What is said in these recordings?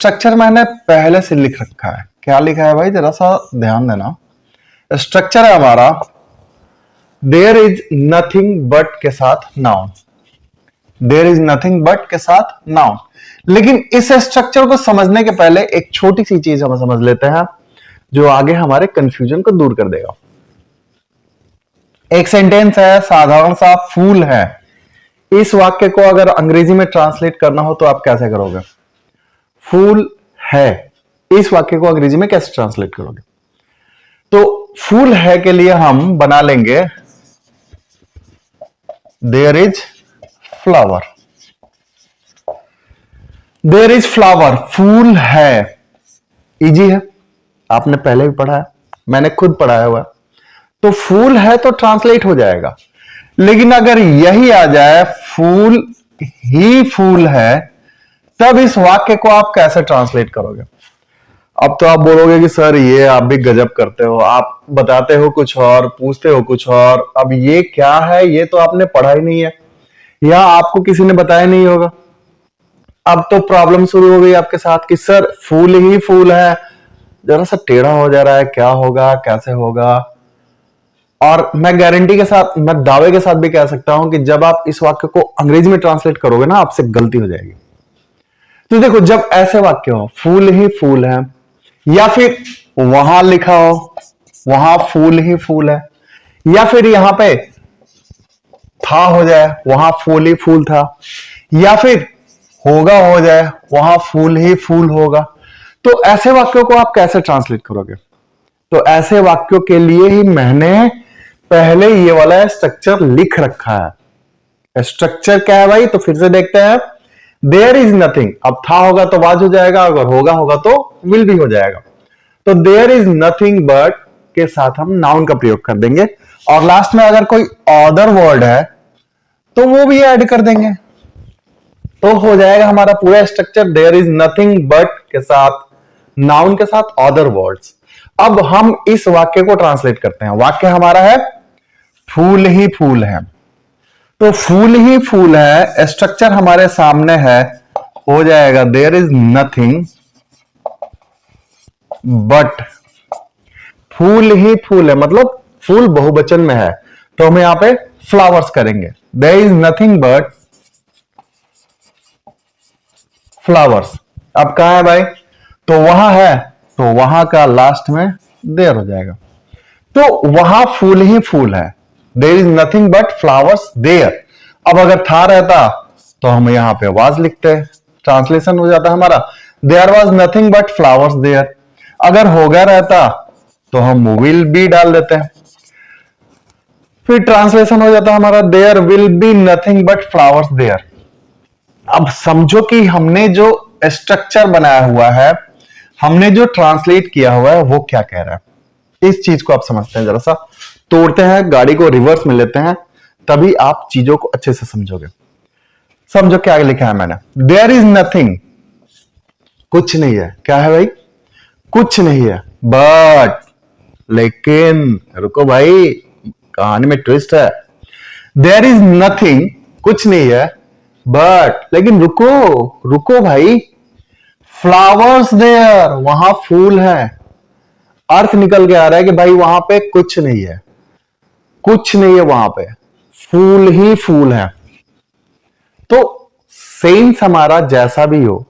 Structure मैंने पहले से लिख रखा है। क्या लिखा है भाई, जरा सा ध्यान देना। स्ट्रक्चर है हमारा देयर इज नथिंग बट के साथ noun, there is nothing but के साथ नाउन। लेकिन इस स्ट्रक्चर को समझने के पहले एक छोटी सी चीज हम समझ लेते हैं जो आगे हमारे कंफ्यूजन को दूर कर देगा। एक सेंटेंस है साधारण सा, फूल है। इस वाक्य को अगर अंग्रेजी में ट्रांसलेट करना हो तो आप कैसे करोगे? फूल है, इस वाक्य को अंग्रेजी में कैसे ट्रांसलेट करोगे? तो फूल है के लिए हम बना लेंगे there is flower. There is flower, फूल है। इजी है, आपने पहले भी पढ़ा है, मैंने खुद पढ़ाया हुआ है। तो फूल है तो ट्रांसलेट हो जाएगा। लेकिन अगर यही आ जाए फूल ही फूल है, तब इस वाक्य को आप कैसे ट्रांसलेट करोगे? अब तो आप बोलोगे कि सर ये आप भी गजब करते हो, आप बताते हो कुछ और पूछते हो कुछ और। अब ये क्या है, ये तो आपने पढ़ा ही नहीं है या आपको किसी ने बताया नहीं होगा। अब तो प्रॉब्लम शुरू हो गई आपके साथ कि सर फूल ही फूल है, जरा सा टेढ़ा हो जा रहा है, क्या होगा, कैसे होगा? और मैं गारंटी के साथ, मैं दावे के साथ भी कह सकता हूं कि जब आप इस वाक्य को अंग्रेजी में ट्रांसलेट करोगे ना, आपसे गलती हो जाएगी। तो देखो, जब ऐसे वाक्य हो फूल ही फूल है, या फिर वहां लिखा हो वहां फूल ही फूल है, या फिर यहां पे था हो जाए वहां फूल ही फूल था, या फिर होगा हो जाए वहां फूल ही फूल होगा, तो ऐसे वाक्यों को आप कैसे ट्रांसलेट करोगे? तो ऐसे वाक्यों के लिए ही मैंने पहले ये वाला स्ट्रक्चर लिख रखा है। स्ट्रक्चर क्या है भाई, तो फिर से देखते हैं। देयर इज नथिंग, अब था होगा तो वाज हो जाएगा, अगर होगा होगा तो विल भी हो जाएगा। तो देयर इज नथिंग बट के साथ हम नाउन का प्रयोग कर देंगे, और लास्ट में अगर कोई अदर वर्ड है तो वो भी ऐड कर देंगे, तो हो जाएगा हमारा पूरा structure there is nothing but के साथ नाउन के साथ अदर वर्ड्स। अब हम इस वाक्य को ट्रांसलेट करते हैं। वाक्य हमारा है फूल ही फूल है, तो फूल ही फूल है, स्ट्रक्चर हमारे सामने है, हो जाएगा देयर इज नथिंग बट, फूल ही फूल है मतलब फूल बहुवचन में है, तो हम यहां पे फ्लावर्स करेंगे। There is nothing but flowers. अब कहां है भाई, तो वहां है, तो वहां का लास्ट में देयर हो जाएगा। तो वहां फूल ही फूल है, there is nothing but flowers there. अब अगर था रहता तो हम यहां पे वाज लिखते, ट्रांसलेशन हो जाता हमारा there was nothing but flowers there. अगर हो गया रहता तो हम विल बी डाल देते हैं, फिर ट्रांसलेशन हो जाता हमारा there will be nothing but flowers there. अब समझो कि हमने जो स्ट्रक्चर बनाया हुआ है, हमने जो ट्रांसलेट किया हुआ है, वो क्या कह रहा है। इस चीज को आप समझते हैं, जरा सा तोड़ते हैं, गाड़ी को रिवर्स में लेते हैं, तभी आप चीजों को अच्छे से समझोगे। समझो क्या लिखा है मैंने, देयर इज नथिंग, कुछ नहीं है। क्या है भाई, कुछ नहीं है, बट, लेकिन, रुको भाई, कहानी में ट्विस्ट है। देयर इज नथिंग, कुछ नहीं है, बट, लेकिन रुको रुको भाई, फ्लावर्स देयर, वहां फूल है। अर्थ निकल के आ रहा है कि भाई वहां पे कुछ नहीं है, कुछ नहीं है वहां पे, फूल ही फूल है। तो सेंस हमारा जैसा भी हो,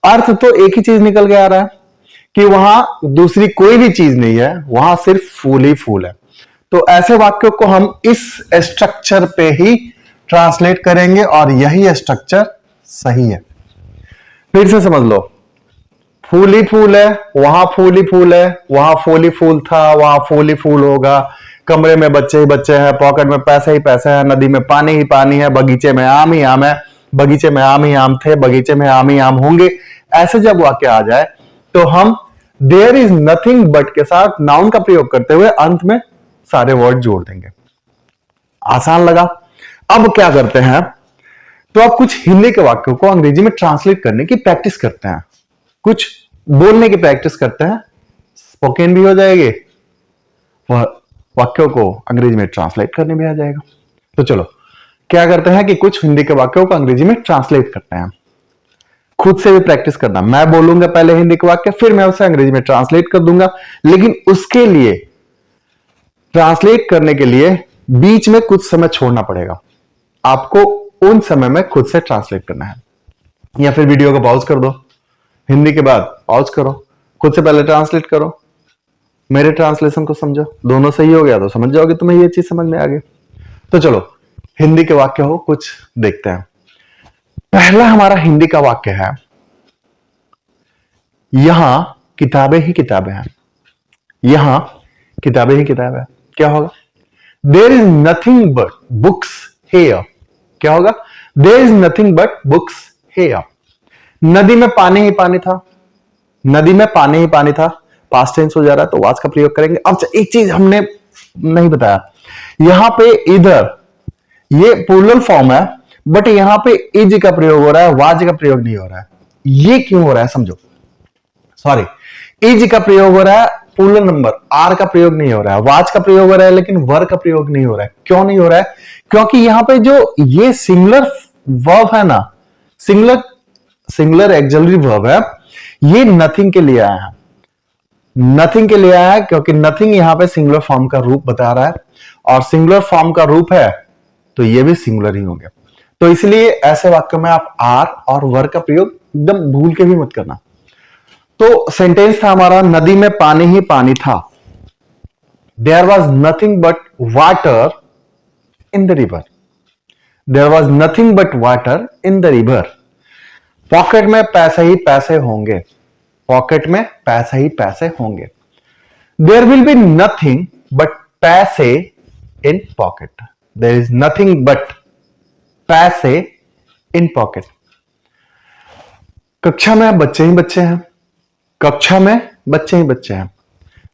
अर्थ तो एक ही चीज निकल के आ रहा है कि वहां दूसरी कोई भी चीज नहीं है, वहां सिर्फ फूल ही फूल है। तो ऐसे वाक्यों को हम इस स्ट्रक्चर पे ही ट्रांसलेट करेंगे, और यही स्ट्रक्चर सही है। फिर से समझ लो, फूल ही फूल है, वहां फूल ही फूल है, वहां फूल ही फूल था, वहां फूल ही फूल होगा, कमरे में बच्चे ही बच्चे हैं, पॉकेट में पैसे ही पैसे हैं, नदी में पानी ही पानी है, बगीचे में आम ही आम है, बगीचे में आम ही आम थे, बगीचे में आम ही आम होंगे। ऐसे जब वाक्य आ जाए तो हम देयर इज नथिंग बट के साथ नाउन का प्रयोग करते हुए अंत में सारे वर्ड जोड़ देंगे। आसान लगा? अब क्या करते हैं, तो आप कुछ हिंदी के वाक्यों को अंग्रेजी में ट्रांसलेट करने की प्रैक्टिस करते हैं, कुछ बोलने की प्रैक्टिस करते हैं, स्पोकन भी हो जाएगी, वाक्यों को अंग्रेजी में ट्रांसलेट करने भी आ जाएगा। तो चलो क्या करते हैं कि कुछ हिंदी के वाक्यों को अंग्रेजी में ट्रांसलेट करते हैं। खुद से भी प्रैक्टिस करना। मैं बोलूंगा पहले हिंदी के वाक्य, फिर मैं उसे अंग्रेजी में ट्रांसलेट कर दूंगा, लेकिन उसके लिए ट्रांसलेट करने के लिए बीच में कुछ समय छोड़ना पड़ेगा आपको। उन समय में खुद से ट्रांसलेट करना है, या फिर वीडियो को पॉज कर दो, हिंदी के बाद पॉज करो, खुद से पहले ट्रांसलेट करो, मेरे ट्रांसलेशन को समझो, दोनों सही हो गया तो समझ जाओगे, तुम्हें ये चीज समझ में आ गई। तो चलो हिंदी के वाक्य हो कुछ देखते हैं। पहला हमारा हिंदी का वाक्य है, यहां किताबें ही किताबें हैं। यहां किताबें ही किताबें हैं, क्या होगा? There is nothing but books here. क्या होगा? There is nothing but books here. नदी में पानी ही पानी था, नदी में पानी ही पानी था, पास्ट टेंस हो जा रहा है तो वाज का प्रयोग करेंगे। अब एक चीज हमने नहीं बताया, यहां पे इधर ये प्लूरल फॉर्म है, बट यहां पे इज का प्रयोग हो रहा है, वाज का प्रयोग नहीं हो रहा है। ये क्यों हो रहा है समझो। सॉरी, इज का प्रयोग हो रहा है, प्लूरल नंबर आर का प्रयोग नहीं हो रहा है, वाज का प्रयोग हो रहा है, लेकिन वर का प्रयोग नहीं हो रहा है। क्यों नहीं हो रहा है? क्योंकि यहां पे जो ये सिंगुलर वर्ब है ना, सिंगुलर एक्सिलरी वर्ब है, ये नथिंग के लिए आया है। नथिंग के लिए आया है क्योंकि नथिंग यहां पे सिंगुलर फॉर्म का रूप बता रहा है, और सिंगुलर फॉर्म का रूप है तो ये भी सिंगुलर ही होंगे। तो इसलिए ऐसे वाक्यों में आप आर और वर का प्रयोग एकदम भूल के भी मत करना। तो सेंटेंस था हमारा, नदी में पानी ही पानी था। There was nothing but water in the river. There was nothing but water in the river. Pocket में पैसे ही पैसे होंगे। पॉकेट में पैसे ही पैसे होंगे। There will be nothing but paise in pocket. There is nothing but paise in pocket. कक्षा में बच्चे ही बच्चे हैं। कक्षा में बच्चे ही बच्चे हैं।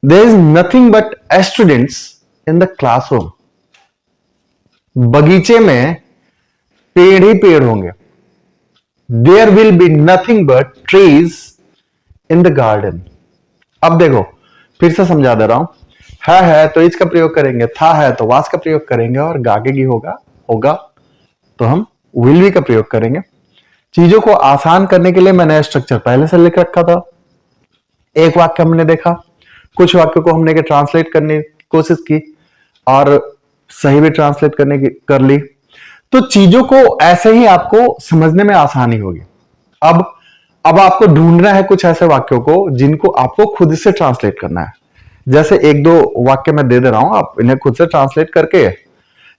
There is nothing but students in the classroom. बगीचे में पेड़ ही पेड़ होंगे। There will be nothing but trees in the garden. अब देखो फिर से समझा दे रहा हूं, है तो इज का प्रयोग करेंगे, था है तो वास का प्रयोग करेंगे, और गागे की होगा तो हम विल बी का प्रयोग करेंगे। चीजों को आसान करने के लिए मैंने स्ट्रक्चर पहले से लिख रखा था। एक वाक्य हमने देखा, कुछ वाक्यों को हमने ट्रांसलेट करने की कोशिश की और सही भी ट्रांसलेट करने की कर ली। तो चीजों को ऐसे ही आपको समझने में आसानी होगी। अब आपको ढूंढना है कुछ ऐसे वाक्यों को जिनको आपको खुद से ट्रांसलेट करना है। जैसे एक दो वाक्य मैं दे रहा हूं, आप इन्हें खुद से ट्रांसलेट करके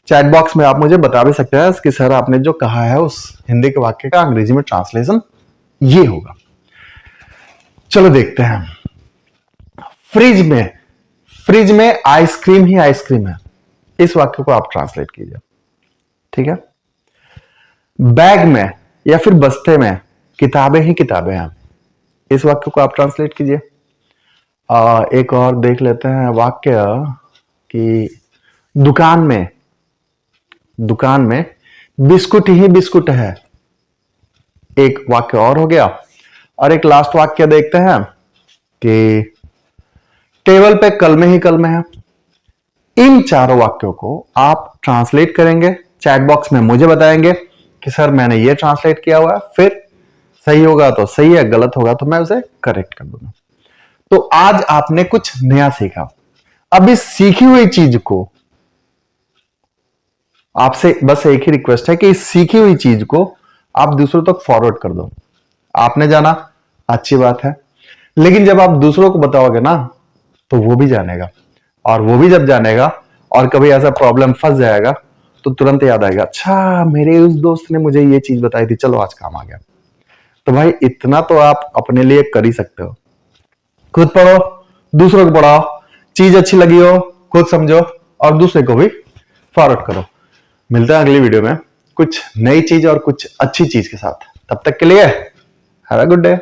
चैट बॉक्स में आप मुझे बता भी सकते हैं कि सर आपने जो कहा है उस हिंदी के वाक्य का अंग्रेजी में ट्रांसलेशन ये होगा। चलो देखते हैं। फ्रिज में आइसक्रीम ही आइसक्रीम है। इस वाक्य को आप ट्रांसलेट कीजिए, ठीक है। बैग में या फिर बस्ते में किताबें ही किताबें हैं। इस वाक्य को आप ट्रांसलेट कीजिए। एक और देख लेते हैं वाक्य कि दुकान में बिस्कुट ही बिस्कुट है। एक वाक्य और हो गया। और एक लास्ट वाक्य देखते हैं कि टेबल पे कलमे ही कलमे है। इन चारों वाक्यों को आप ट्रांसलेट करेंगे, चैट बॉक्स में मुझे बताएंगे कि सर मैंने ये ट्रांसलेट किया हुआ है, फिर सही होगा तो सही है, गलत होगा तो मैं उसे करेक्ट कर दूंगा। तो आज आपने कुछ नया सीखा। अब इस सीखी हुई चीज को आपसे बस एक ही रिक्वेस्ट है कि इस सीखी हुई चीज को आप दूसरों तक फॉरवर्ड कर दो। आपने जाना अच्छी बात है, लेकिन जब आप दूसरों को बताओगे ना तो वो भी जानेगा, और वो भी जब जानेगा और कभी ऐसा प्रॉब्लम फंस जाएगा तो तुरंत याद आएगा, अच्छा मेरे उस दोस्त ने मुझे ये चीज बताई थी, चलो आज काम आ गया। तो भाई इतना तो आप अपने लिए कर ही सकते हो। खुद पढ़ो, दूसरों को पढ़ाओ, चीज अच्छी लगी हो खुद समझो और दूसरे को भी फॉरवर्ड करो। मिलता है अगली वीडियो में कुछ नई चीज और कुछ अच्छी चीज के साथ। तब तक के लिए हैव अ गुड डे।